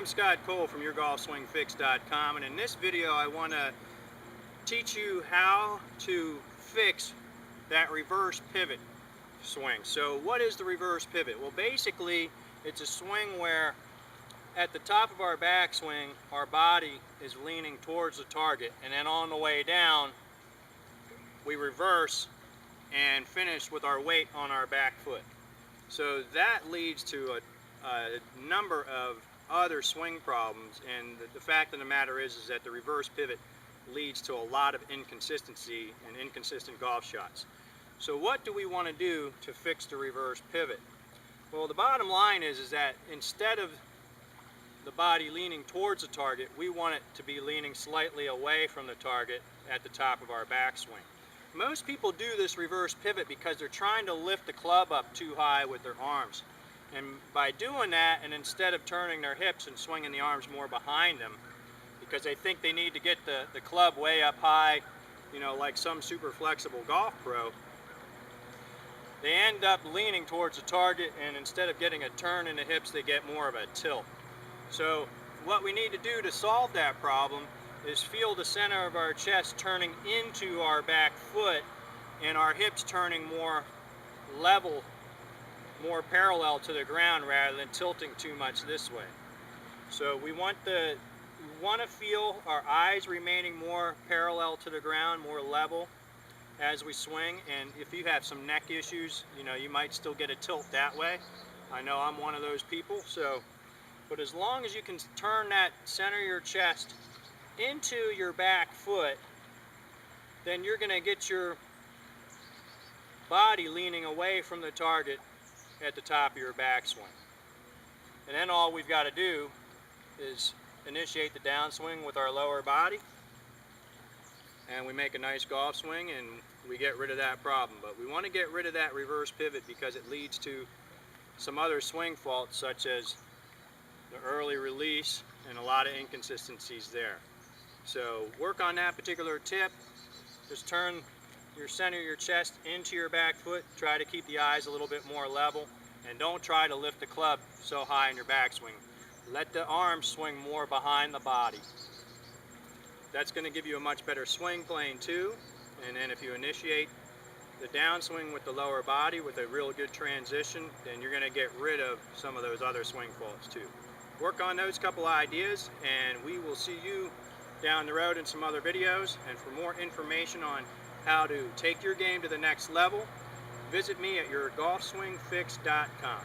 I'm Scott Cole from YourGolfSwingFix.com, and in this video I want to teach you how to fix that reverse pivot swing. So what is the reverse pivot? Well, basically it's a swing where at the top of our backswing our body is leaning towards the target, and then on the way down we reverse and finish with our weight on our back foot. So that leads to a number of other swing problems, and the fact of the matter is that the reverse pivot leads to a lot of inconsistency and inconsistent golf shots. So what do we want to do to fix the reverse pivot? Well, the bottom line is that instead of the body leaning towards the target, we want it to be leaning slightly away from the target at the top of our backswing. Most people do this reverse pivot because they're trying to lift the club up too high with their arms. And by doing that, and instead of turning their hips and swinging the arms more behind them, because they think they need to get the club way up high, you know, like some super flexible golf pro, they end up leaning towards the target, and instead of getting a turn in the hips, they get more of a tilt. So what we need to do to solve that problem is feel the center of our chest turning into our back foot and our hips turning more level, more parallel to the ground rather than tilting too much this way. So we want to feel our eyes remaining more parallel to the ground, more level as we swing. And if you have some neck issues, you know, you might still get a tilt that way. I know I'm one of those people. But as long as you can turn that center of your chest into your back foot, then you're going to get your body leaning away from the target at the top of your backswing. And then all we've got to do is initiate the downswing with our lower body, and we make a nice golf swing and we get rid of that problem. But we want to get rid of that reverse pivot because it leads to some other swing faults, such as the early release and a lot of inconsistencies there. So work on that particular tip. Just turn your center of your chest into your back foot. Try to keep the eyes a little bit more level, and don't try to lift the club so high in your backswing. Let the arms swing more behind the body. That's going to give you a much better swing plane too. And then if you initiate the downswing with the lower body with a real good transition, then you're going to get rid of some of those other swing faults too. Work on those couple ideas, and we will see you down the road in some other videos. And for more information on how to take your game to the next level, visit me at YourGolfSwingFix.com.